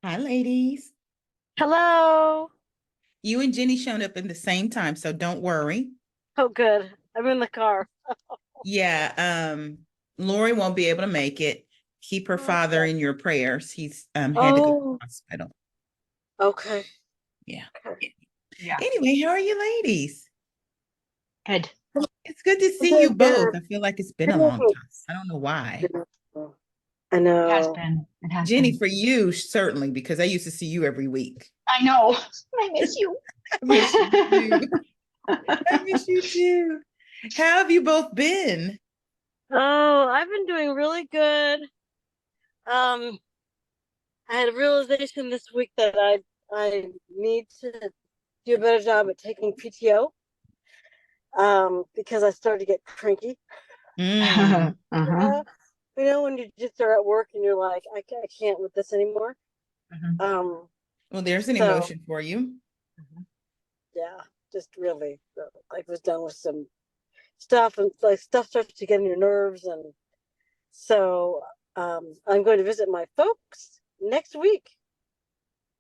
Hi, ladies. Hello. You and Jenny showed up in the same time, so don't worry. Oh, good. I'm in the car. Yeah, Lori won't be able to make it. Keep her father Okay. in your prayers. He's had to go to Oh, the hospital. okay. Yeah. Okay. Yeah. Anyway, how are you ladies? Good. It's good to see you Good, both. good. I feel like it's been a long Good. time. I don't know why. I It has know. been. It has Jenny, been. for you, certainly, because I used to see you every week. I know. I miss you. I miss you too. I miss you too. How have you both been? Oh, I've been doing really good. Um, I had a realization this week that I need to do a better job at taking PTO. Because I started to get cranky. Mm. Uh-huh. Yeah. When you just are at work and you're like, I can't with this anymore. Mhm. Um, Well, there's an so emotion for you. Mhm. yeah, just really, I was done with some stuff, and like stuff starts to get on your nerves, and so I'm going to visit my folks next week.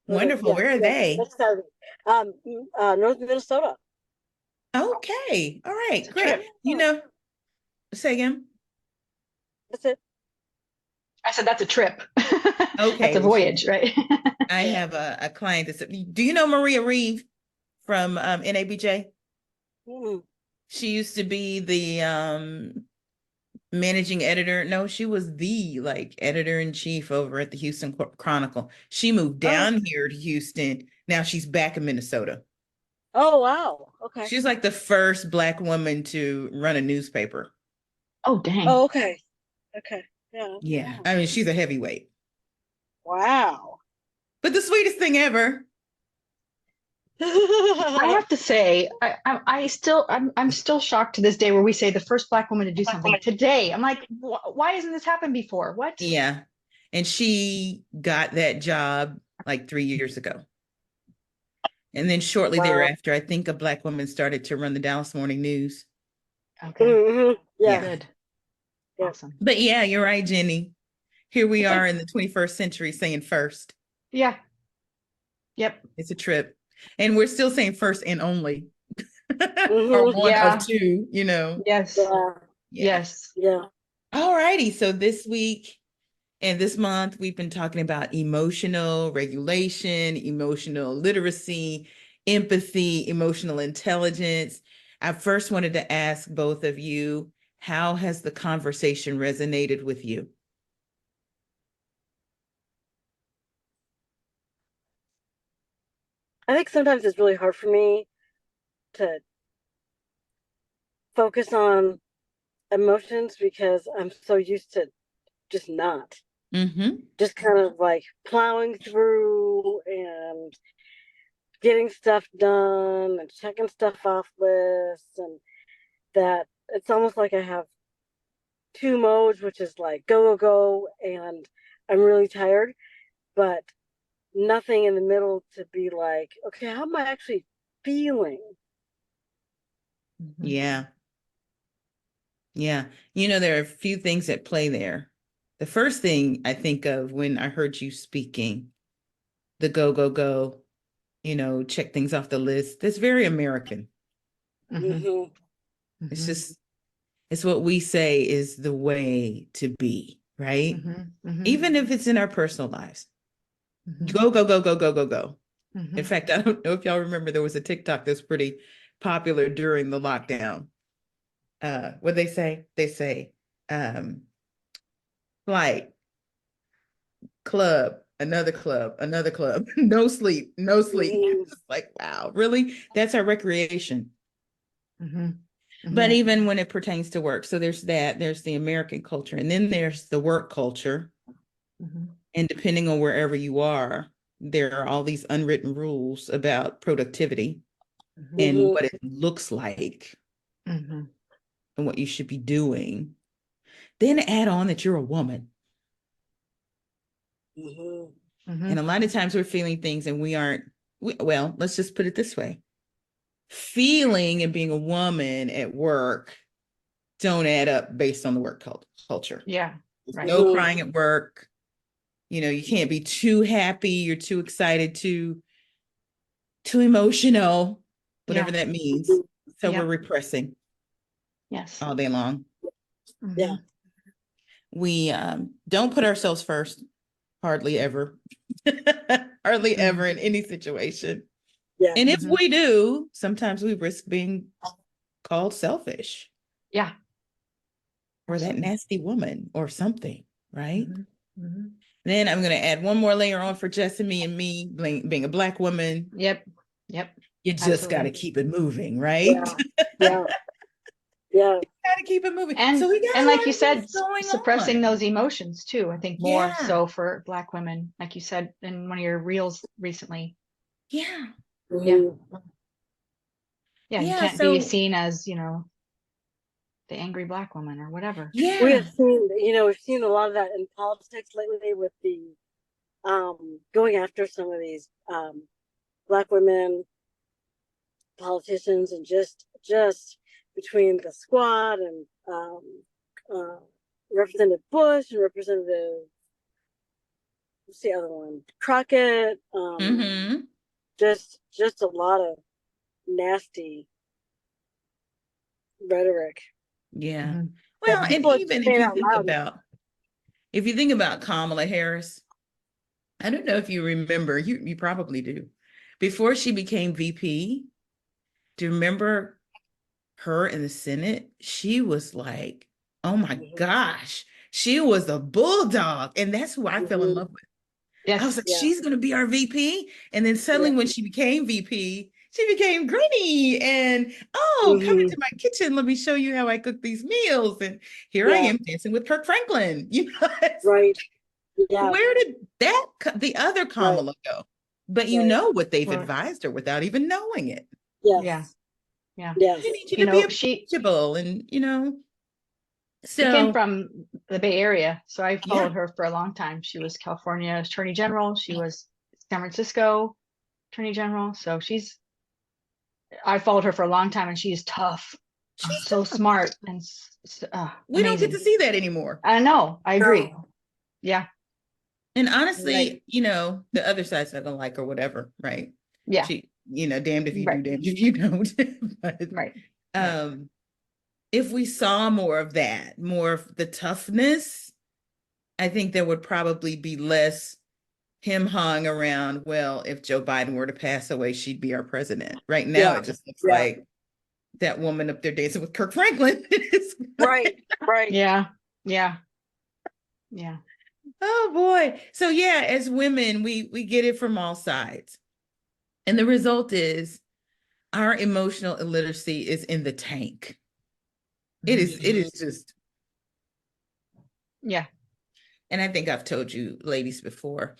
Wonderful. Yeah, Where are they? next Saturday. North Minnesota. Okay. All right. It's a Great. trip. Say again. That's it. I said that's a trip. That's Okay. a Well, voyage, right? I have a client that's, do you know Maria Reeve from NABJ? Mm. She used to be the managing editor. No, she was the like editor in chief over at the Houston Chronicle. She moved Oh, down here to Houston. Now she's back in Minnesota. oh wow. Okay. She's like the first Black woman to run a newspaper. Oh, dang. Oh, okay. Okay. Yeah. Yeah. Yeah. I mean, she's a heavyweight, Wow. but the sweetest thing ever. I have to say, I'm still shocked to this day where we say the first Black woman to do something today. I'm like, why hasn't this happened before? What? Yeah. And she got that job like 3 years ago. And then shortly Wow. thereafter, I think a Black woman started to run the Dallas Morning News. Okay, Hmm. Yeah. Yeah. good. Yeah. Awesome. But yeah, you're right, Jenny. Here we It's are like, in the 21st century saying first. yeah, yep. It's a trip. And we're still saying first and only, or Hmm. one of Yeah, two. yes, Yeah. Yeah. yes. Yeah. All righty. So this week and this month, we've been talking about emotional regulation, emotional literacy, empathy, emotional intelligence. I first wanted to ask both of you, how has the conversation resonated with you? I think sometimes it's really hard for me to focus on emotions because I'm so used to just not, Mm-hmm. just kind of like plowing through and getting stuff done and checking stuff off lists, and that it's almost like I have two modes, which is like go, go, go, and I'm really tired, but nothing in the middle to be like, okay, how am I actually feeling? Mhm. Yeah. Yeah. There are a few things at play there. The first thing I think of when I heard you speaking, the go, go, go, check things off the list. That's very American. Mhm. Hmm. It's Mhm. just, it's what we say is the way to be, right? Mhm. Mhm. Even if it's in our personal lives. Mhm. Go, go, go, go, go, go, go. In Mhm. fact, I don't know if y'all remember, there was a TikTok that's pretty popular during the lockdown. What they say? They say, um, flight, another club, no sleep, no sleep. Hmm. It's like, wow, really? That's our recreation. Mhm. But Mhm. even when it pertains to work, so there's that, there's the American culture, and then there's the work culture. Mhm. And depending on wherever you are, there are all these unwritten rules about productivity Mhm. and Hmm. what it looks like Mhm. and what you should be doing. Then add on that you're a woman. Hmm. And Mhm. a lot of times we're feeling things and well, let's just put it this way. Feeling and being a woman at work don't add up based on the work culture. Yeah, There's right. no Hmm. crying at work. You can't be too happy, you're too excited, too emotional, whatever that means. So we're repressing all day long. Yeah. We don't put ourselves first, hardly ever. Hardly ever in any situation. Yeah. And if we do, sometimes we risk being called selfish. Yeah. Or that nasty woman or something, right? Then I'm going to add one more layer on for Jessamy and me, being a Black woman. Yep. You just got to keep it moving, right? Yeah. Yeah. Got to keep it moving. And so we got and like you said, going suppressing on. those emotions too. I think more so for Black women, like you said in one of your reels recently. Yeah. You can't so, be seen as, the angry Black woman or whatever. We have seen, we've seen a lot of that in politics lately with the going after some of these Black women politicians, and just between the squad and Representative Bush and Representative, what's the other one, Crockett, just a lot of nasty rhetoric. Well, and even if you think about Kamala Harris, I don't know if you remember, you probably do. Before she became VP, do you remember her in the Senate? She was like, oh my gosh, she was a bulldog. And that's who I fell in love with. I was like, she's going to be our VP. And then suddenly when she became VP, she became gritty and, come into my kitchen. Let me show you how I cook these meals. And here I am dancing with Kirk Franklin. Right. Yeah. Where did the other Kamala go? But you know what they've advised her without even knowing it. Yes. Yeah. They need you to be approachable and, She came from the Bay Area, so I followed her for a long time. She was California Attorney General. She was San Francisco Attorney General. So I followed her for a long time, and she's tough. She's so smart and we don't get to see that anymore. I know. I agree. Yeah. And honestly, the other side's not gonna like her, whatever, right? Yeah. She, damned if you do, damned if you don't. But, if we saw more of that, more of the toughness, I think there would probably be less him hung around. Well, if Joe Biden were to pass away, she'd be our president. Right now, it just looks like that woman up there dancing with Kirk Franklin. Right. Yeah. Oh boy. So as women, we get it from all sides. And the result is our emotional illiteracy is in the tank. It is just. Yeah. And I think I've told you ladies before,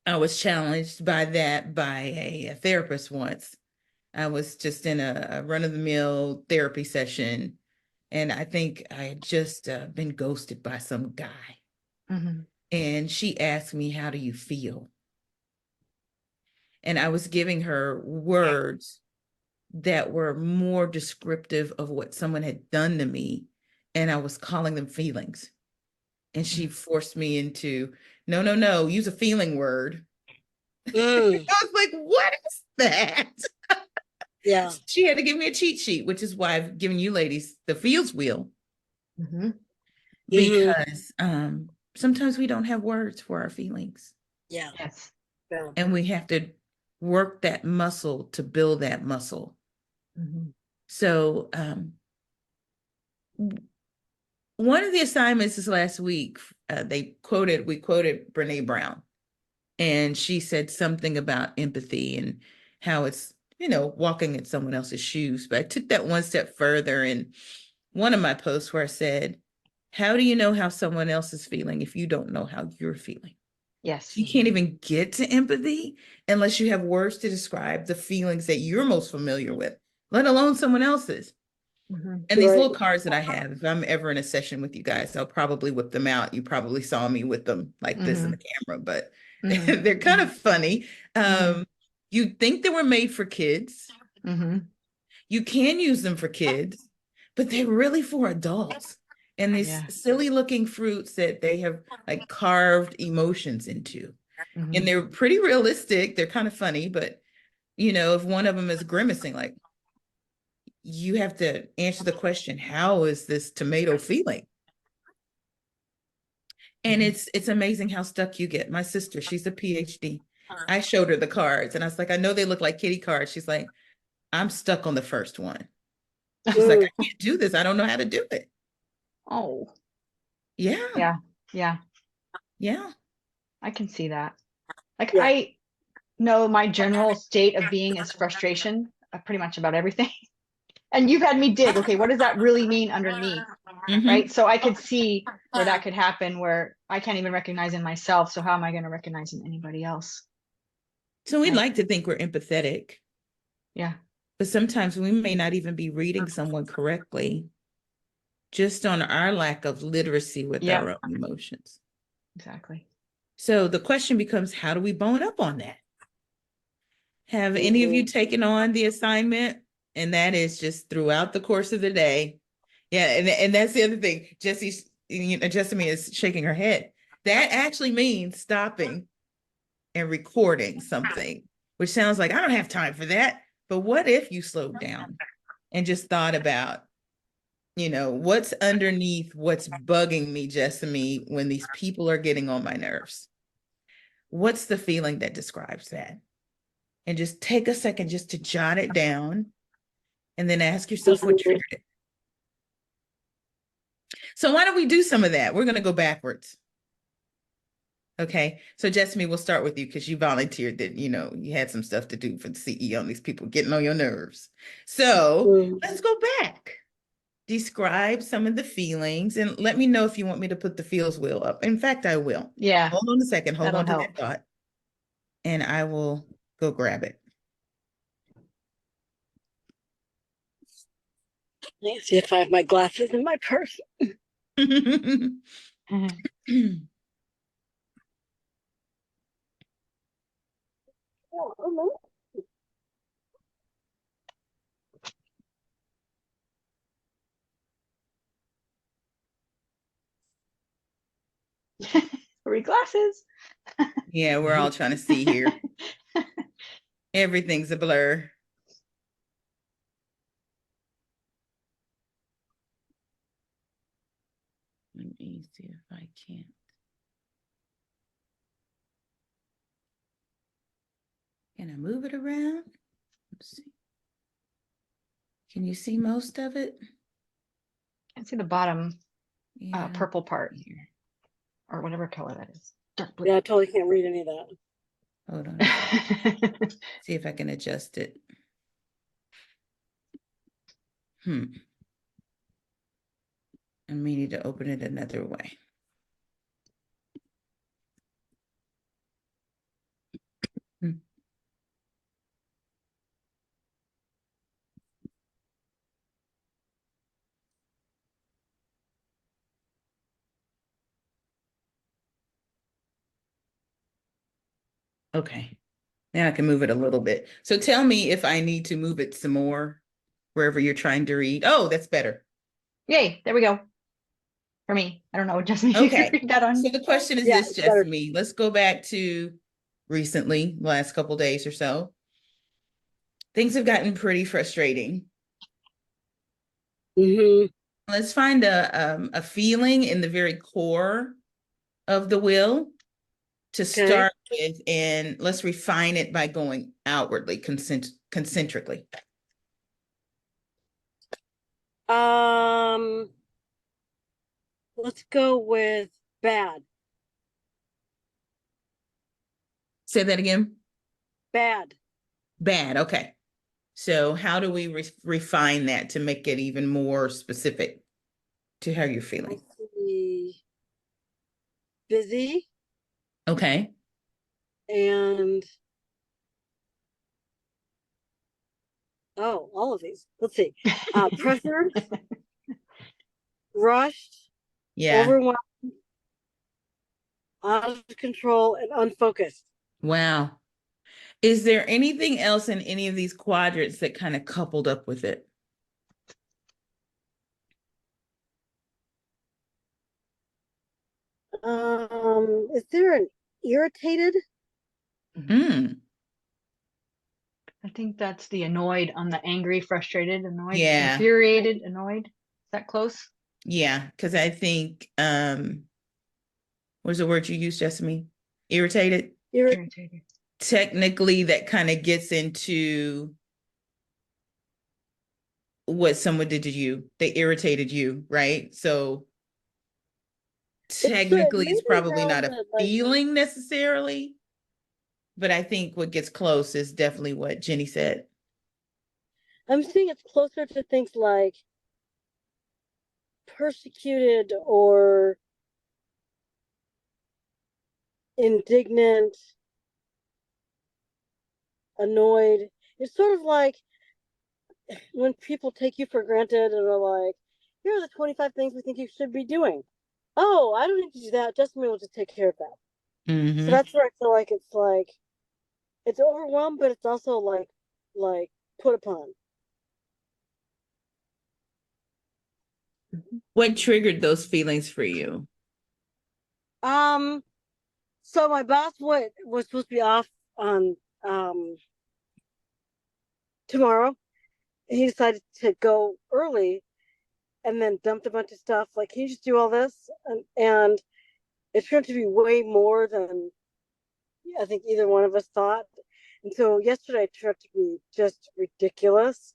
I was challenged by that by a therapist once. I was just in a run-of-the-mill therapy session, and I think I had just been ghosted by some guy. And she asked me, how do you feel? And I was giving her words that were more descriptive of what someone had done to me, and I was calling them feelings. And she forced me into, no, use a feeling word. I was like, what is that? Yeah. She had to give me a cheat sheet, which is why I've given you ladies the feels wheel. Because sometimes we don't have words for our feelings. Yeah. Yes. And we have to work that muscle to build that muscle. So one of the assignments this last week, we quoted Brene Brown, and she said something about empathy and how it's, walking in someone else's shoes. But I took that one step further in one of my posts where I said, how do you know how someone else is feeling if you don't know how you're feeling? Yes. You can't even get to empathy unless you have words to describe the feelings that you're most familiar with, let alone someone else's. And these little cards that I have, if I'm ever in a session with you guys, I'll probably whip them out. You probably saw me with them like this in the camera, but they're kind of funny. You'd think they were made for kids. You can use them for kids, but they're really for adults. and these Yeah. silly looking fruits that they have like carved emotions into. Mhm. And they're pretty realistic. They're kind of funny, but you know, if one of them is grimacing, like you have to answer the question, how is this tomato feeling? And it's amazing how stuck you get. My sister, she's a PhD. I showed her the cards and I was like, I know they look like kitty cards. She's like, I'm stuck on the first one. She's like, I can't do this. I don't know how to do it. Oh. Yeah. Yeah. Yeah. Yeah. I can see that. Like Yeah. I know my general state of being is frustration pretty much about everything. And you've had me dig, okay, what does that really mean underneath? Mm-hmm. Right? So I could see where that could happen where I can't even recognize in myself. So how am I going to recognize in anybody else? So we Right. like to think we're empathetic, Yeah. but sometimes we may not even be reading someone correctly just on our lack of literacy with Yeah. our own emotions. Exactly. So the question becomes, how do we bone up on that? Have any of you taken on the assignment? And that is just throughout the course of the day. Yeah, and that's the other thing. Jessamy is shaking her head. That actually means stopping and recording something, which sounds like I don't have time for that. But what if you slowed down and just thought about, you know, what's underneath what's bugging me, Jessamy, when these people are getting on my nerves? What's the feeling that describes that? And just take a second just to jot it down and then ask yourself what triggered it. So why don't we do some of that? We're going to go backwards. Okay. So Jessamy, we'll start with you because you volunteered that, you know, you had some stuff to do for the CEO and these people getting on your nerves. So let's go back. Describe some of the feelings and let me know if you want me to put the feels wheel up. In fact, I will. Yeah. Hold on a second. Hold That'll on to help. that thought. And I will go grab it. Let's see if I have my glasses in my purse. Free glasses. Yeah, we're all trying to see here. Everything's a blur. Let me see if I can. Can I move it around? Let's see. Can you see most of it? I see the bottom Yeah. purple part here, or whatever color that is. Dark blue. Yeah, I totally can't read any of that. Hold on. See if I can adjust it. I may need to open it another way. Okay. Now I can move it a little bit. So tell me if I need to move it some more wherever you're trying to read. Oh, that's better. Yay, there we go. For me, I don't know, just me. Okay. Read that on. So the question is this, Jessamy. Let's go back to recently, last couple days or so. Things have gotten pretty frustrating. Let's find a feeling in the very core of the will to start with, and let's refine it by going outwardly, concentrically. Let's go with bad. Say that again. Bad. Bad. Okay. So how do we refine that to make it even more specific to how you're feeling? Busy. Okay. And all of these. Let's see. Pressured, rushed, overwhelmed, out of control, and unfocused. Wow. Is there anything else in any of these quadrants that kind of coupled up with it? Is there an irritated? Mm, I think that's the annoyed on the angry, frustrated, annoyed, yeah, infuriated, annoyed. Is that close? yeah, because I think what's the word you used, Jessamy? Irritated. Irritated. Technically, that kind of gets into what someone did to you. They irritated you, right? So It technically, made it's me probably not around a the feeling necessarily, but I think what gets close is definitely what Jennie said. I'm seeing it's closer to things like persecuted or indignant, annoyed. It's sort of like when people take you for granted and are like, here are the 25 things we think you should be doing. Oh, I don't need to do that. Just me will just take care of that. So Mm-hmm. that's where I feel like it's overwhelmed, but it's also like put upon. What triggered those feelings for you? Um, so my boss was supposed to be off on tomorrow. He decided to go early and then dumped a bunch of stuff. Like, can you just do all this? And it turned to be way more than I think either one of us thought. And so yesterday it turned to be just ridiculous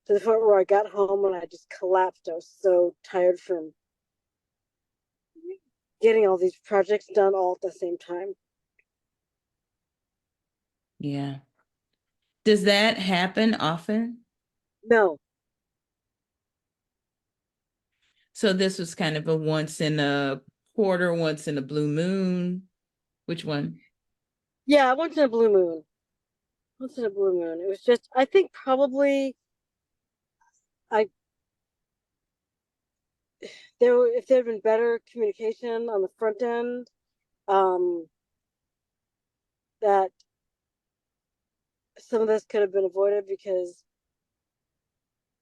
to the point where I got home and I just collapsed. I was so tired from getting all these projects done all at the same time. Yeah. Does that happen often? No. So this was kind of a once in a quarter, once in a blue moon. Which one? Yeah, once in a blue moon. Once in a blue moon. It was just I think probably I if there had been better communication on the front end, um, that some of this could have been avoided because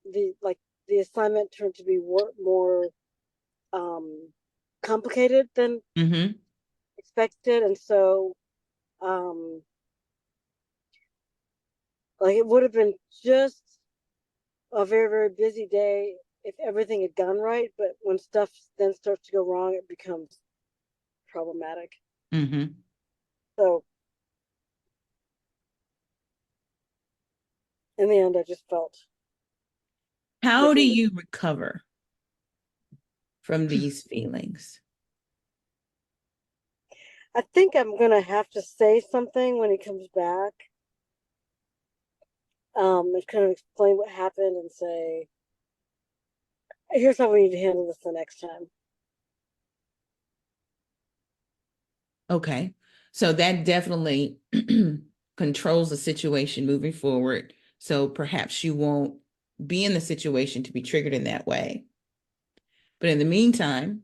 the assignment turned to be more um, complicated than Mm-hmm. expected, and so um, like it would have been just a very busy day if everything had gone right. But when stuff then starts to go wrong, it becomes problematic. Mm-hmm. So in the end, I just felt How do defeated. you recover from these feelings? I think I'm gonna have to say something when he comes back, and kind of explain what happened and say, "Here's how we need to handle this the next time." Okay. So that definitely controls the situation moving forward. So perhaps you won't be in the situation to be triggered in that way. But in the meantime,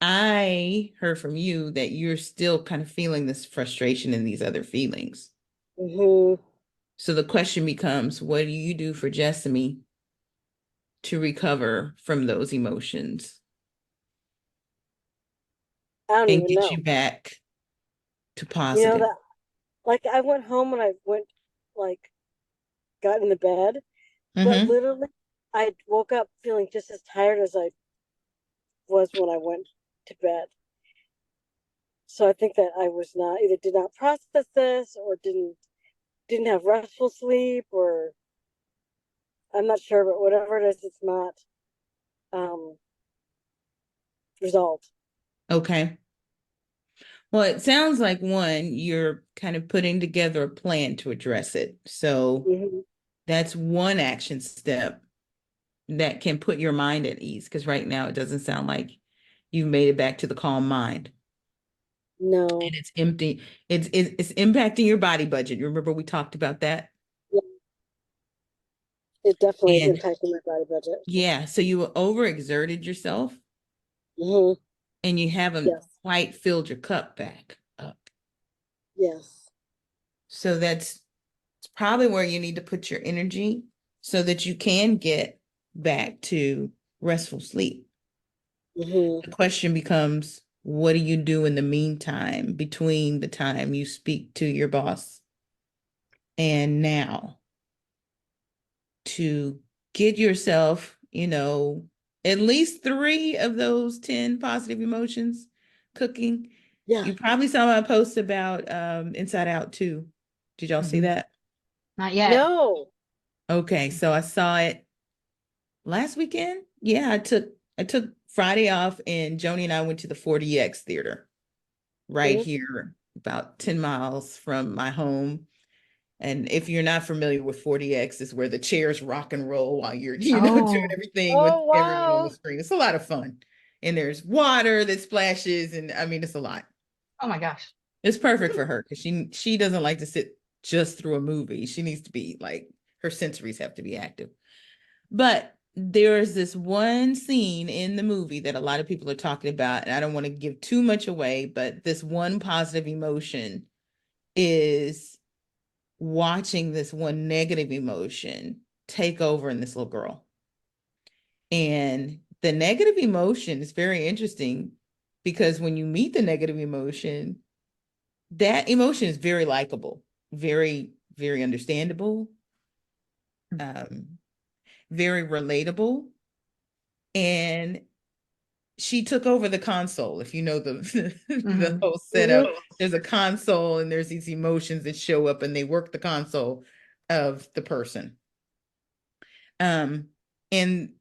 I heard from you that you're still kind of feeling this frustration and these other feelings. Hmm. So the question becomes, what do you do for Jessamy to recover from those emotions I don't and even get know. you back to You know positive? that, like, I went home and I went, like, got in the bed, but Mm-hmm. literally, I woke up feeling just as tired as I was when I went to bed. So I think that I was not either did not process this or didn't have restful sleep, or I'm not sure, but whatever it is, it's not um resolved. Okay. Well, it sounds like one, you're kind of putting together a plan to address it. So Hmm. that's one action step that can put your mind at ease because right now it doesn't sound like you've made it back to the calm mind. No. And it's empty. It's impacting your body budget. You remember we talked about that? Yeah, it definitely is And impacting my body budget. yeah, so you overexerted yourself Hmm. and you haven't Yes. quite filled your cup back up. Yes. So that's probably where you need to put your energy so that you can get back to restful sleep. Mm-hmm. The question becomes, what do you do in the meantime between the time you speak to your boss and now to get yourself, at least 3 of those 10 positive emotions cooking? Yeah. You probably saw my post about Inside Out too. Did y'all see Mhm. that? Not yet. No. Okay, so I saw it last weekend. Yeah, I took Friday off, and Joni and I went to the 40X theater right Mhm. here, about 10 miles from my home. And if you're not familiar with 40X, is where the chairs rock and roll while you're, doing Oh, everything with Oh, everyone on the wow. screen. It's a lot of fun. And there's water that splashes, and I mean, it's a lot. oh my gosh. It's perfect for her because she doesn't like to sit just through a movie. She needs to be like, her sensories have to be active. But there is this one scene in the movie that a lot of people are talking about, and I don't want to give too much away, but this one positive emotion is watching this one negative emotion take over in this little girl. And the negative emotion is very interesting because when you meet the negative emotion, that emotion is very likable, very, very understandable, um, very relatable. And she took over the console. If you know the the Mhm. whole setup, there's a console and there's these emotions that show up and they work the console of the person. And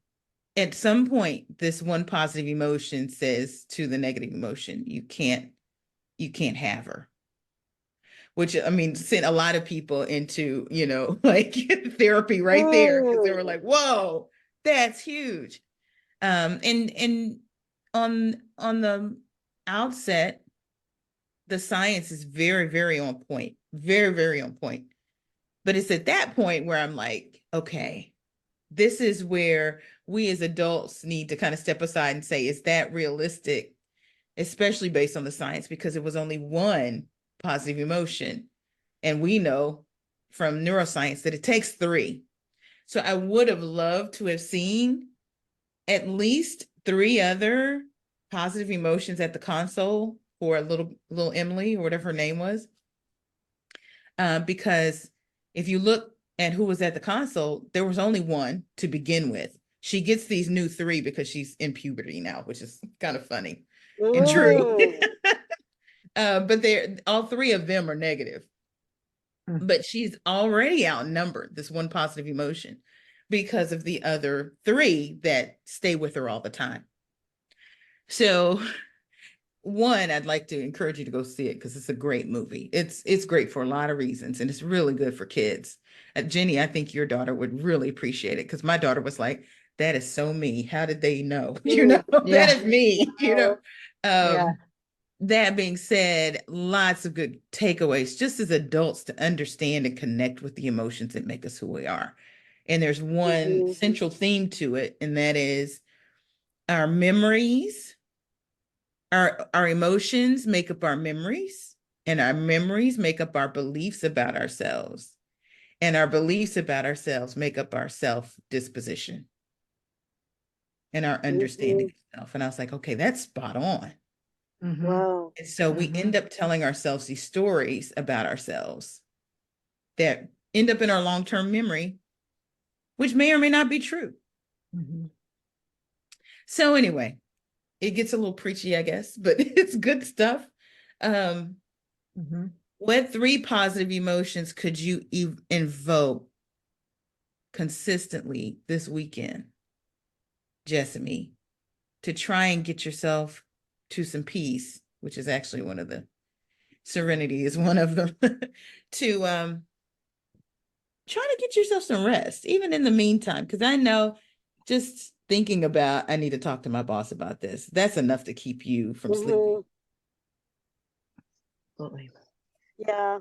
at some point, this one positive emotion says to the negative emotion, you can't have her. Which, I mean, sent a lot of people into, like therapy right there, because they were Mm. like, whoa, that's huge. And on the outset, the science is very, very on point, very, very on point. But it's at that point where I'm like, okay, this is where we as adults need to kind of step aside and say, is that realistic? Especially based on the science, because it was only one positive emotion. And we know from neuroscience that it takes 3. So I would have loved to have seen at least 3 other positive emotions at the console for little Emily, or whatever her name was. Because if you look at who was at the console, there was only one to begin with. She gets these new 3 because she's in puberty now, which is kind of funny and true. Mm. But they're all 3 of them are negative. Mm. But she's already outnumbered this one positive emotion because of the other 3 that stay with her all the time. So one, I'd like to encourage you to go see it because it's a great movie. It's great for a lot of reasons, and it's really good for kids. Jenny, I think your daughter would really appreciate it because my daughter was like, "That is so me. How did they know? Mm. That Yeah. is me." Wow. Yeah. That being said, lots of good takeaways just as adults to understand and connect with the emotions that make us who we are. And there's one Mhm. central theme to it, and that is our memories. Our emotions make up our memories, and our memories make up our beliefs about ourselves, and our beliefs about ourselves make up our self disposition and our understanding Mhm. of self. And I was like, okay, that's spot on. Mhm. Wow. And so we end Mhm. up telling ourselves these stories about ourselves that end up in our long-term memory, which may or may not be true. Mhm. So anyway, it gets a little preachy, I guess, but it's good stuff. Um, Mhm. what 3 positive emotions could you invoke consistently this weekend, Jessamy, to try and get yourself to some peace, which is actually one of the serenity is one of them, to try to get yourself some rest, even in the meantime, because I know just thinking about, I need to talk to my boss about this, that's enough to keep you from sleeping. Mhm. Absolutely. Yeah.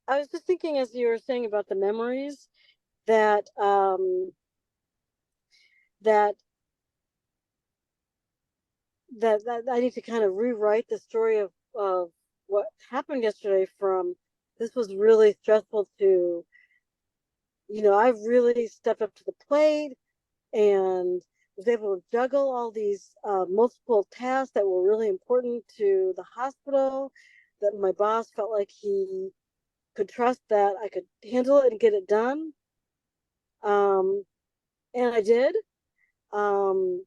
I was just thinking as you were saying about the memories that that that I need to kind of rewrite the story of what happened yesterday from this was really stressful to I've really stepped up to the plate and was able to juggle all these multiple tasks that were really important to the hospital, that my boss felt like he could trust that I could handle it and get it done. And I did. Um,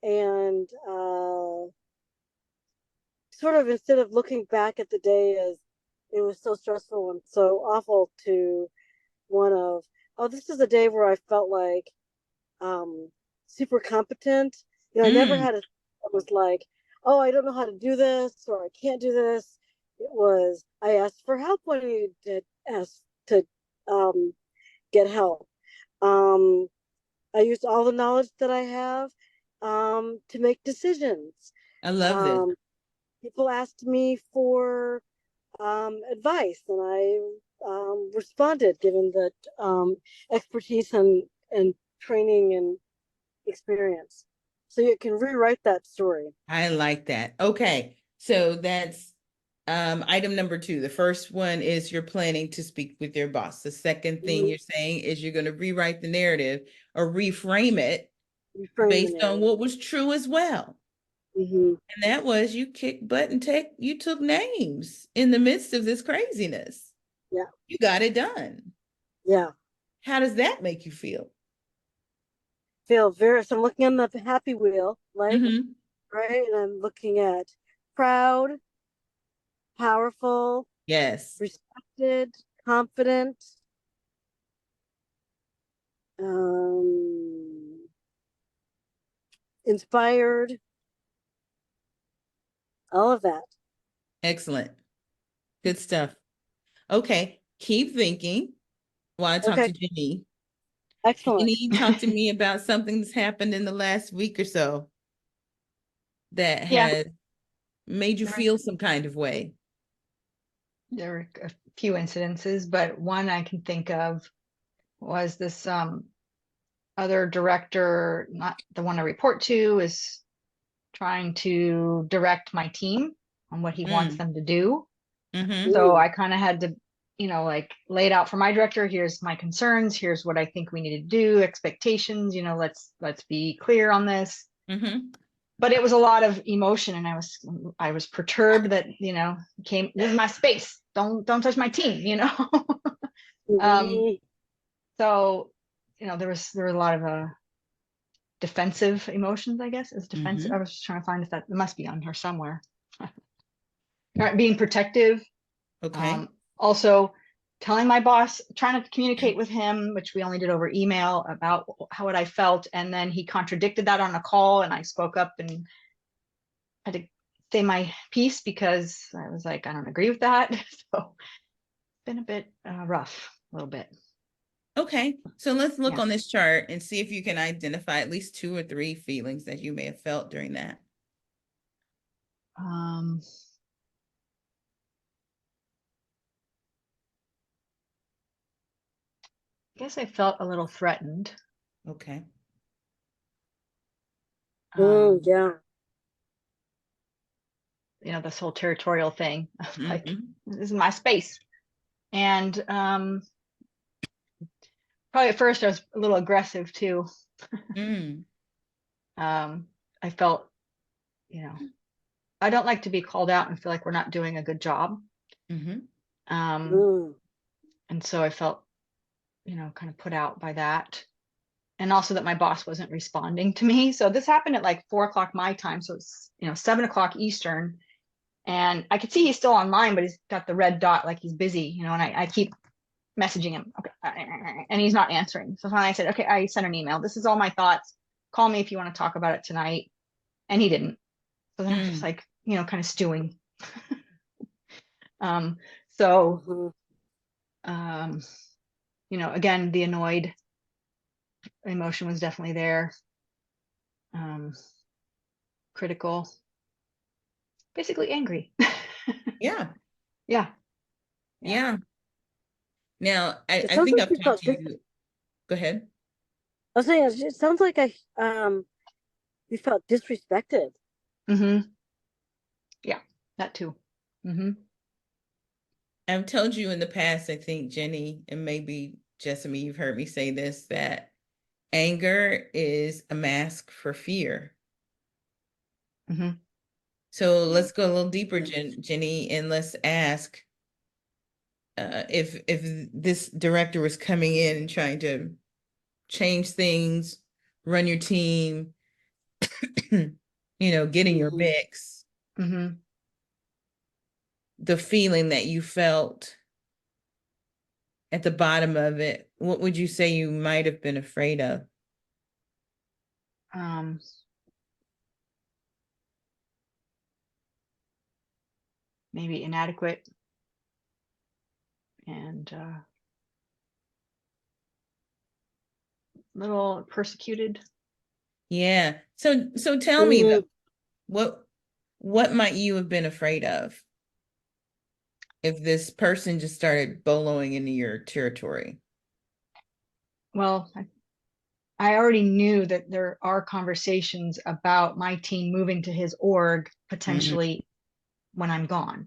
and sort of, instead of looking back at the day as it was so stressful and so awful, to one of, oh, this is a day where I felt like super competent. You know, I never Mm, had it was like, oh, I don't know how to do this, or I can't do this. It was, I asked for help when I needed to ask to get help. Um, I used all the knowledge that I have to make decisions. I love this. Um, People asked me for advice, and I responded, given the expertise and training and experience. So you can rewrite that story. I like that. Okay. So that's item number 2. The first one is you're planning to speak with your boss. The second thing Mm-hmm. you're saying is you're going to rewrite the narrative or reframe it Reframe the based on narrative. what was true as well. Mm-hmm. And that was you kicked butt and you took names in the midst of this craziness. Yeah. You got it done. Yeah. How does that make you feel? Feel very, so I'm looking on the happy wheel, like, Mm-hmm. right? And I'm looking at proud, powerful, Yes. respected, confident, um, inspired, all of that. Excellent. Good stuff. Okay. Keep thinking while I talk Okay. to Jennie. Excellent. Jennie, talk to me about something that's happened in the last week or so that Yeah, has made you there, feel some kind of way. there were a few incidences, but one I can think of was this other director, not the one I report to, is trying to direct my team on what he wants Mm. them to do. Mm-hmm. So Mm. I kind of had to, like lay it out for my director. Here's my concerns. Here's what I think we need to do. Expectations. Let's be clear on this. Mm-hmm. But it was a lot of emotion, and I was perturbed that this is my space. Don't touch my team. um, Mm-hmm. so there were a lot of defensive emotions, I guess. Is defensive. Mm-hmm. I was just trying to find if that it must be on her somewhere. Being protective. Okay. Also telling my boss, trying to communicate with him, which we only did over email, about what I felt. And then he contradicted that on a call, and I spoke up and had to say my piece because I was like, I don't agree with that. So it's been a bit rough, a little bit. Okay. So let's look Yeah. on this chart and see if you can identify at least 2 or 3 feelings that you may have felt during that. Um, I guess I felt a little threatened. Okay. Yeah. This whole territorial thing, like, Mm-hmm. this is my space. And probably at first I was a little aggressive too. Mm. I felt, I don't like to be called out and feel like we're not doing a good job. Mm-hmm. Um, Mm. and so I felt, kind of put out by that. And also that my boss wasn't responding to me. So this happened at like 4 o'clock my time. So it's, 7 o'clock Eastern. And I could see he's still online, but he's got the red dot like he's busy, and I keep messaging him. Okay. And he's not answering. So finally I said, okay, I sent an email. This is all my thoughts. Call me if you want to talk about it tonight. And he didn't. So then I was just Mm. like, kind of stewing. So, Mm-hmm. again, the annoyed emotion was definitely there. Critical, basically angry. Yeah. Yeah. Yeah. Now, It I sounds think like I've you talked felt to you. Go ahead. I was saying, it sounds like you felt disrespected. Mm-hmm. Yeah, that too. Mm-hmm. I've told you in the past, I think, Jennie, and maybe Jessamy, you've heard me say this, that anger is a mask for fear. Mhm. So let's go a little deeper, Jennie, and let's ask if this director was coming in and trying to change things, run your team, get in your mix, Mhm. the feeling that you felt at the bottom of it, what would you say you might have been afraid of? Maybe inadequate and little persecuted. Yeah. So tell me though, what might you have been afraid of if this person just started boloing into your territory? Well, I already knew that there are conversations about my team moving to his org potentially when I'm gone,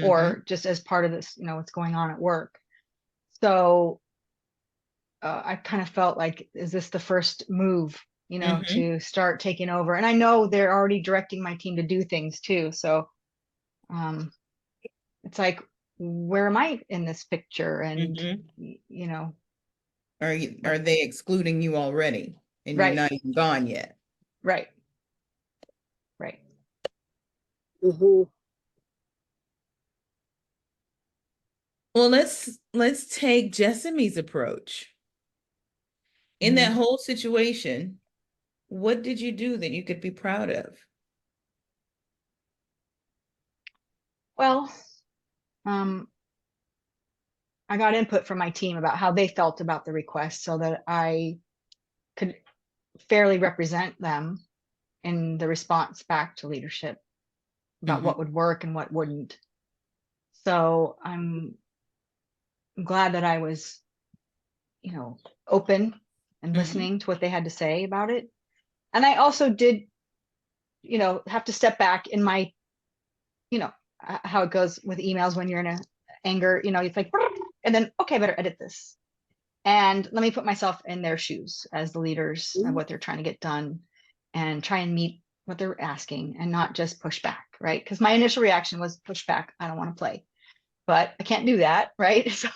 or just as part of this, what's going on at work. So I kind of felt like, is this the first move, to start taking over? And I know they're already directing my team to do things too. So it's like, where am I in this picture? And, Are they excluding you already and you're right, not even gone yet? right. Mm-hmm. Well, let's take Jessamy's approach. In that whole situation, what did you do that you could be proud of? Well, I got input from my team about how they felt about the request so that I could fairly represent them in the response back to leadership about what would work and what wouldn't. So I'm glad that I was, open and listening to what they had to say about it. And I also did, have to step back in my, how it goes with emails when you're in a anger, it's like, and then, okay, I better edit this. And let me put myself in their shoes as the leaders of what they're trying to get done and try and meet what they're asking and not just push back, right? Because my initial reaction was push back. I don't want to play, but I can't do that, right? So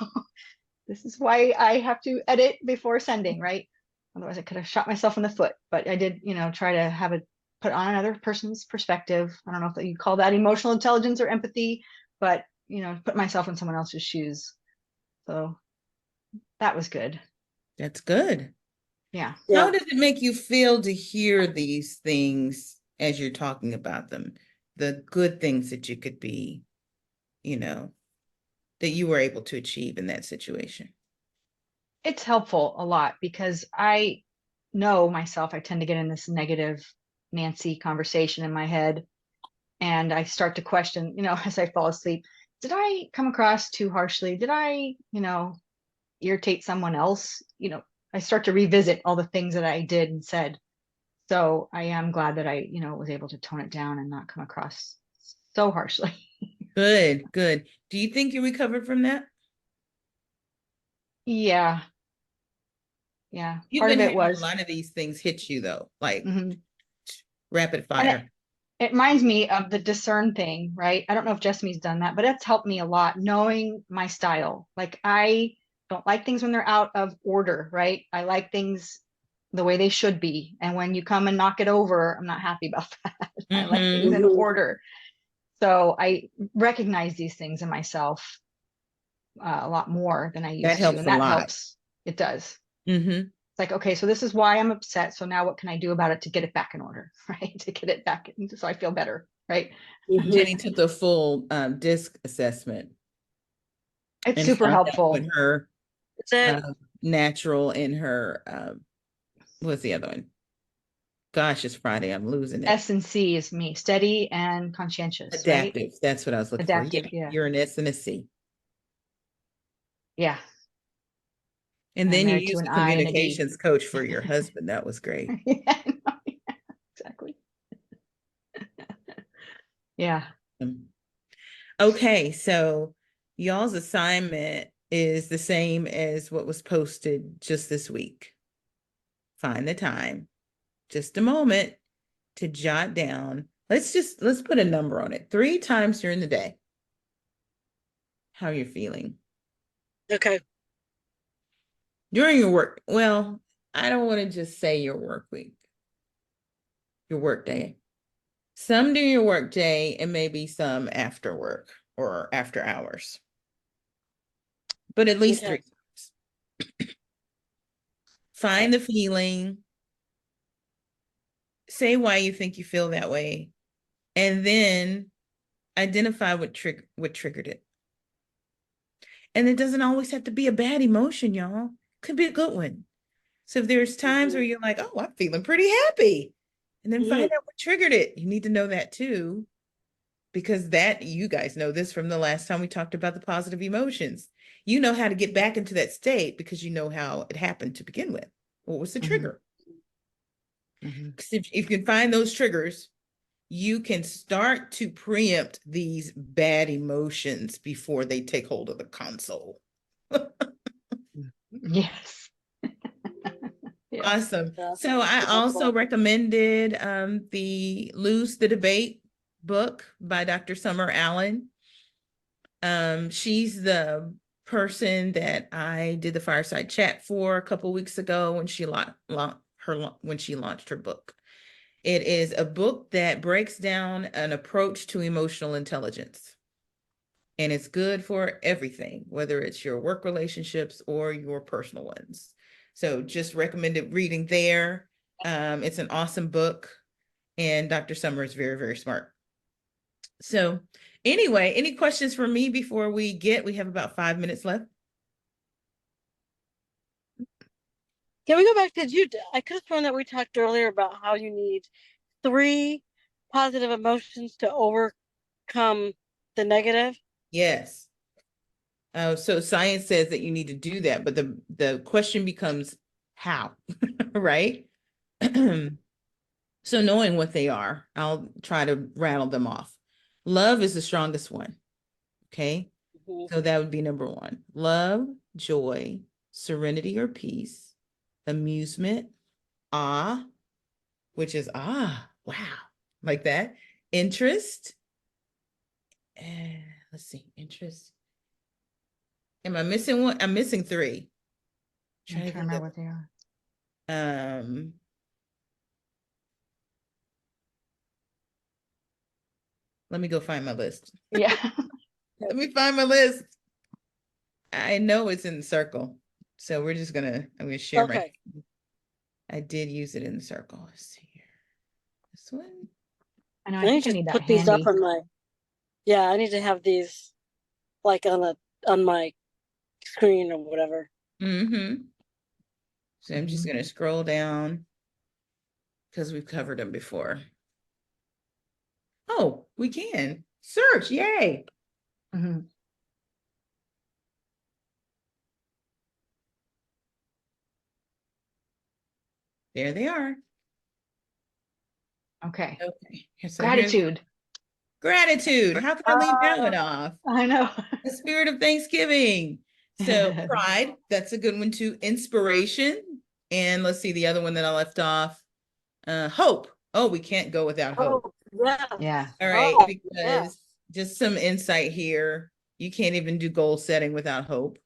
this is why I have to edit before sending, right? Otherwise I could have shot myself in the foot, but I did, try to have it put on another person's perspective. I don't know if you call that emotional intelligence or empathy, but, put myself in someone else's shoes. So that was good. That's good. Yeah. How does it make you feel to hear these things as you're talking about them? The good things that you could be, that you were able to achieve in that situation? It's helpful a lot because I know myself, I tend to get in this negative Nancy conversation in my head. And I start to question, as I fall asleep, did I come across too harshly? Did I, irritate someone else? I start to revisit all the things that I did and said. So I am glad that I, was able to tone it down and not come across so harshly. Good. Do you think you recovered from that? Yeah. You've Part been of it having was a lot of these things hit you though, like rapid and fire. it reminds me of the discern thing, right? I don't know if Jessamy's done that, but it's helped me a lot knowing my style. Like I don't like things when they're out of order, right? I like things the way they should be. And when you come and knock it over, I'm not happy about that. I like things in order. So I recognize these things in myself a lot more than I That used to. helps And a that lot. helps. It does. It's like, okay, so this is why I'm upset. So now what can I do about it to get it back in order, right? To get it back so I feel better, right? Jennie took the full DISC assessment It's and super found out what helpful. her natural in her what's the other one? Gosh, it's Friday. I'm losing it. S and C is me, steady and conscientious, right? Adaptive. That's what I was looking for. Adaptive, yeah. You're an S and a C. Yeah. And I'm then you married to used an a I and a D. communications coach for your husband. That was great. Yeah, exactly. Yeah. Okay, so y'all's assignment is the same as what was posted just this week. find the time, just a moment, to jot down. Let's put a number on it. 3 times during the day, how you're feeling. Okay. During your work, well, I don't want to just say your work week, your work day. Some during your work day and maybe some after work or after hours. But at least 3 times. Find the feeling. Say why you think you feel that way. And then identify what triggered it. And it doesn't always have to be a bad emotion, y'all. It could be a good one. So if there's times where you're like, oh, I'm feeling pretty happy. And then find out what triggered it. You need to know that too. Because that, you guys know this from the last time we talked about the positive emotions. You know how to get back into that state because you know how it happened to begin with. What was the trigger? Because if you can find those triggers, you can start to preempt these bad emotions before they take hold of the console. Yes. Yeah. Awesome. So I also recommended the Lose the Debate book by Dr. Summer Allen. She's the person that I did the fireside chat for a couple weeks ago when she launched her book. It is a book that breaks down an approach to emotional intelligence. And it's good for everything, whether it's your work relationships or your personal ones. So just recommended reading there. It's an awesome book. And Dr. Summer is very, very smart. So anyway, any questions for me before we have about 5 minutes left? Can we go back to I could have sworn that we talked earlier about how you need 3 positive emotions to overcome the negative. Yes. So science says that you need to do that, but the question becomes how, right? So knowing what they are, I'll try to rattle them off. Love is the strongest one. Okay. So that would be number 1. Love, joy, serenity or peace, amusement, awe, which is wow, like that. Interest. Let's see, interest. Am I missing one? I'm missing 3. I'm trying to remember what they are. Let me go find my list. Yeah. Let me find my list. I know it's in the circle. So I'm gonna share my, I did use it in the circle. Let's see here. This one. I know, I think I need that put these handy. up on my, I need to have these like on my screen or whatever. So I'm just gonna scroll down because we've covered them before. Oh, we can search, yay. There they are. Okay. So gratitude. Gratitude. How can I leave that one off? I know. The spirit of Thanksgiving. So pride, that's a good one too. Inspiration. And let's see the other one that I left off. Hope. Oh, we can't go without hope. Yeah. All right, because just some insight here. You can't even do goal setting without hope.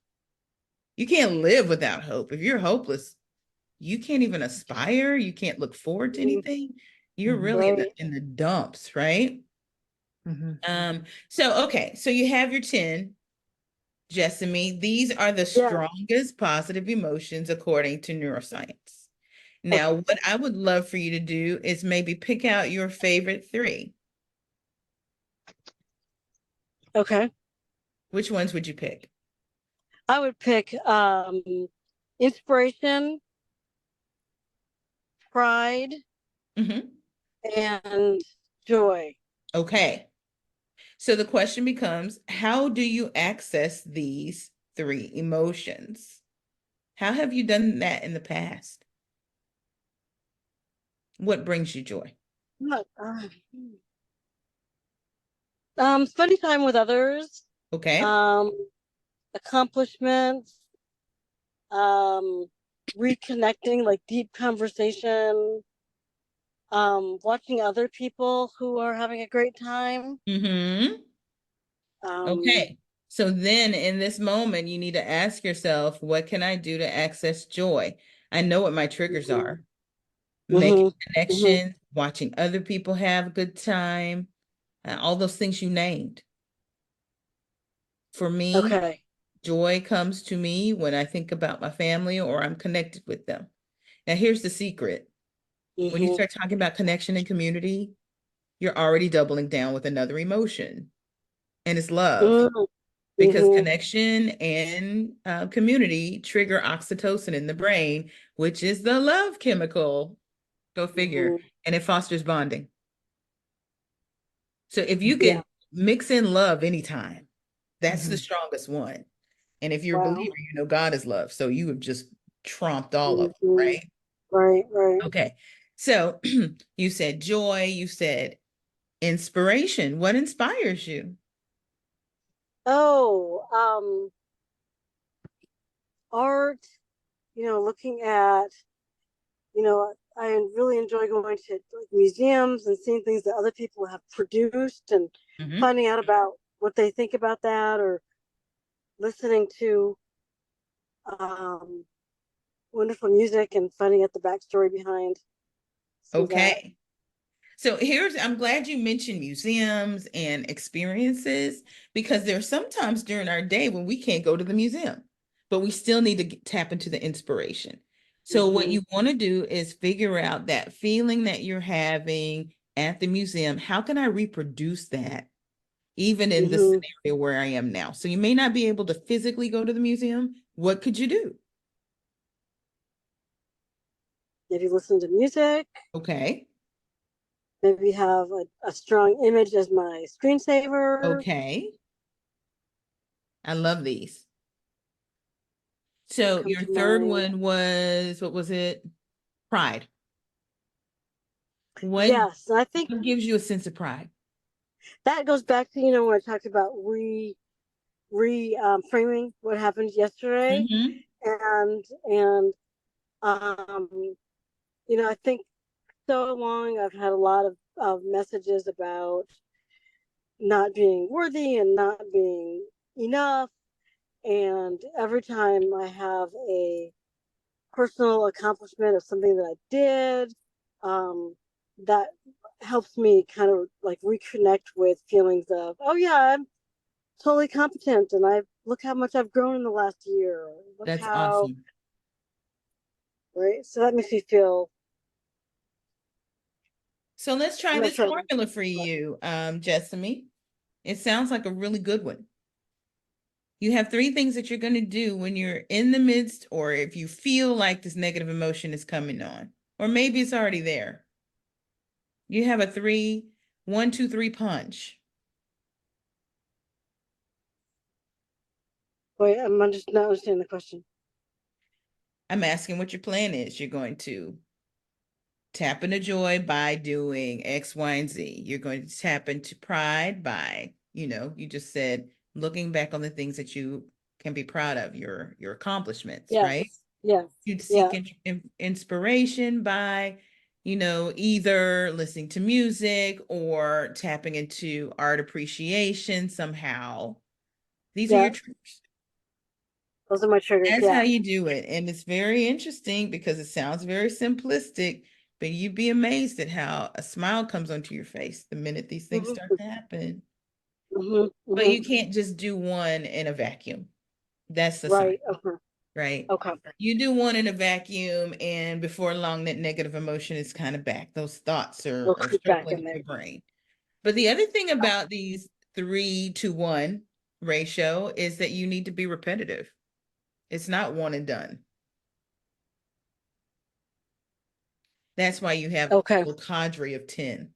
You can't live without hope. If you're hopeless, you can't even aspire. You can't look forward to anything. You're really in the dumps, right? So you have your 10, Jessamy. These are the strongest positive emotions according to neuroscience. Now, what I would love for you to do is maybe pick out your favorite 3. Okay. Which ones would you pick? I would pick inspiration, pride, and joy. Okay. So the question becomes, how do you access these 3 emotions? How have you done that in the past? What brings you joy? Spending time with others. Okay. Accomplishments. reconnecting, like deep conversation, watching other people who are having a great time. Mm-hmm. Okay. So then in this moment, you need to ask yourself, what can I do to access joy? I know what my triggers are. Making connections, watching other people have a good time, all those things you named. For me, joy comes to me when I think about my family or I'm connected with them. Now, here's the secret. When you start talking about connection and community, you're already doubling down with another emotion, and it's love. Because connection and community trigger oxytocin in the brain, which is the love chemical. Go figure. And it fosters bonding. So if you could mix in love anytime, that's the strongest one. And if you're a believer, you know God is love. So you have just trumped all of them, right? Right. Okay. So you said joy, you said inspiration. What inspires you? Oh, art, looking at, I really enjoy going to like museums and seeing things that other people have produced and finding out about what they think about that, or listening to wonderful music and finding out the backstory behind. Okay. So I'm glad you mentioned museums and experiences, because there are sometimes during our day when we can't go to the museum, but we still need to tap into the inspiration. So what you want to do is figure out that feeling that you're having at the museum. How can I reproduce that even in the scenario where I am now? So you may not be able to physically go to the museum. What could you do? Maybe listen to music. Okay. Maybe have a strong image as my screensaver. Okay. I love these. So your third one was, what was it? Pride. Yes, I think what gives you a sense of pride? that goes back to, when I talked about framing what happened yesterday. And I think so long I've had a lot of messages about not being worthy and not being enough. And every time I have a personal accomplishment of something that I did, that helps me kind of like reconnect with feelings of, oh yeah, I'm totally competent, and look how much I've grown in the last year. That's awesome. Right. So that makes me feel. So let's try this formula for you, Jessamy. It sounds like a really good one. You have 3 things that you're going to do when you're in the midst, or if you feel like this negative emotion is coming on, or maybe it's already there. You have a 1, 2, 3 punch. Wait, I'm just not understanding the question. I'm asking what your plan is. You're going to tap into joy by doing X, Y, and Z. You're going to tap into pride by, you just said, looking back on the things that you can be proud of, your accomplishments, right? Yes. You'd seek inspiration by, either listening to music or tapping into art appreciation somehow. These are your triggers. Those are my triggers. That's how you do it. And it's very interesting because it sounds very simplistic, but you'd be amazed at how a smile comes onto your face the minute these things start to happen. But you can't just do one in a vacuum. That's the sign, right? Okay. You do one in a vacuum, and before long, that negative emotion is kind of back. Those thoughts are circling in your brain. But the other thing about these 3-to-1 ratio is that you need to be repetitive. It's not one and done. That's why you have a little cadre of 10.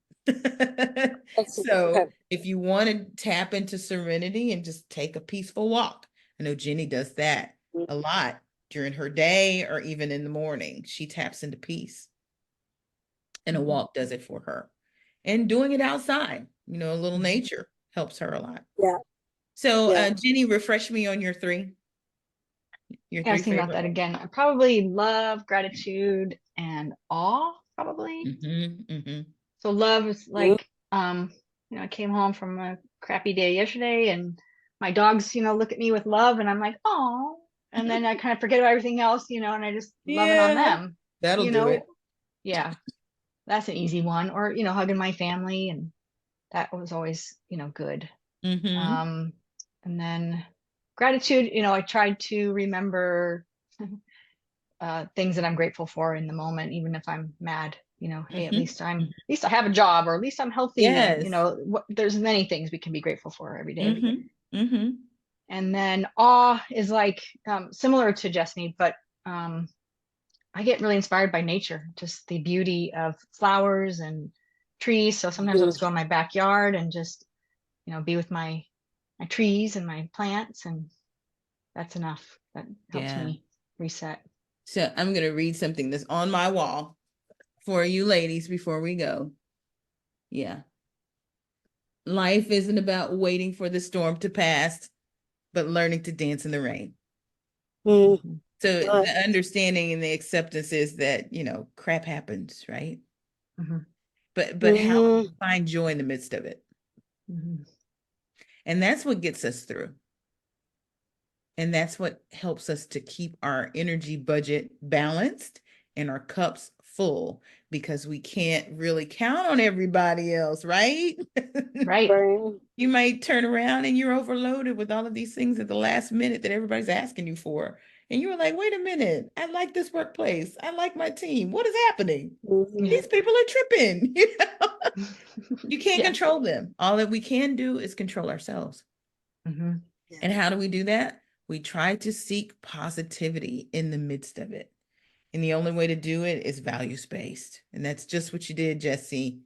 So if you want to tap into serenity and just take a peaceful walk, I know Jennie does that a lot during her day or even in the morning. She taps into peace, and a walk does it for her. And doing it outside, a little nature helps her a lot. Yeah. So Jennie, refresh me on your 3. Your I was three thinking about favorite. that again. I probably love, gratitude, and awe, probably. So love is like, I came home from a crappy day yesterday and my dogs, look at me with love and I'm like, oh, and then I kind of forget about everything else, and I just loving on Yeah, them, that'll do it. Yeah, that's an easy one. Or, hugging my family, and that was always, good. And then gratitude, I tried to remember things that I'm grateful for in the moment, even if I'm mad, hey, at least I have a job, or at least I'm healthy. Yes. And, there's many things we can be grateful for every day. And then awe is like, similar to Jessamy, but I get really inspired by nature, just the beauty of flowers and trees. So sometimes I'll just go in my backyard and just, be with my trees and my plants, and that's enough. That helps me reset. So I'm going to read something that's on my wall for you ladies before we go. Yeah. Life isn't about waiting for the storm to pass, but learning to dance in the rain. So the understanding and the acceptance is that, crap happens, right? But how do you find joy in the midst of it? And that's what gets us through. And that's what helps us to keep our energy budget balanced and our cups full, because we can't really count on everybody else, right? Right. You might turn around and you're overloaded with all of these things at the last minute that everybody's asking you for. And you were like, wait a minute, I like this workplace. I like my team. What is happening? These people are tripping. You can't control them. All that we can do is control ourselves. And how do we do that? We try to seek positivity in the midst of it. And the only way to do it is values-based. And that's just what you did, Jessie.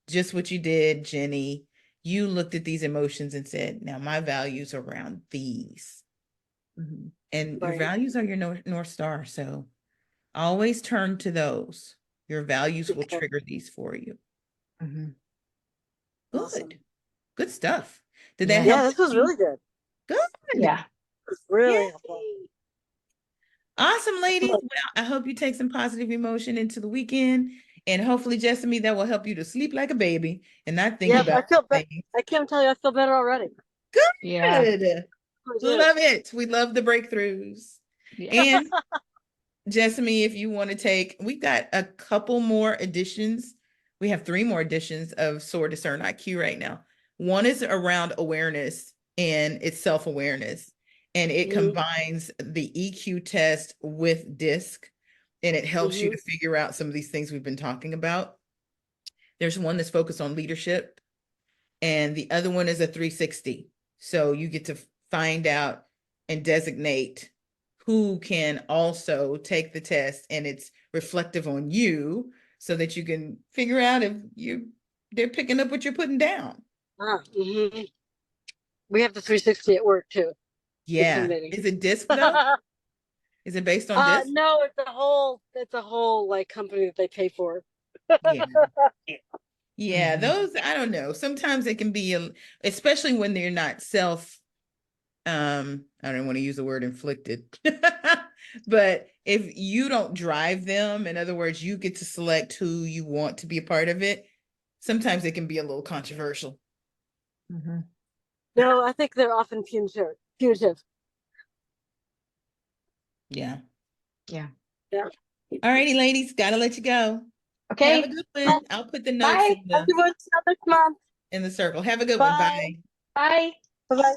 Just what you did, Jennie. You looked at these emotions and said, now my values are around these. And your values are your North Star. So always turn to those. Your values will trigger these for you. Good. Awesome. Good stuff. Did that help? Yeah, this was really good. Good. Yeah. It's really helpful. Awesome, ladies. Well, I hope you take some positive emotion into the weekend, and hopefully, Jessamy, that will help you to sleep like a baby and not think about. I feel better. I can't tell you, I feel better already. Good. Yeah. Love it. We love the breakthroughs. Yeah. And Jessamy, if you want to take, we've got a couple more editions. We have 3 more editions of Soar, Discern, IQ right now. One is around awareness, and it's self-awareness. And it combines the EQ test with DISC, and it helps you to figure out some of these things we've been talking about. There's one that's focused on leadership, and the other one is a 360. So you get to find out and designate who can also take the test, and it's reflective on you so that you can figure out if they're picking up what you're putting down. We have the 360 at work too. Yeah. Is it DISC though? Is it based on DISC? No, it's a whole like company that they pay for. Yeah, those, I don't know. Sometimes it can be, especially when they're not I don't want to use the word inflicted, but if you don't drive them, in other words, you get to select who you want to be a part of it, sometimes it can be a little controversial. No, I think they're often punitive. Yeah. All righty, ladies, gotta let you go. Okay. Have a good one. I'll put the notes in the circle. Have a good one. Bye. Bye. Bye-bye.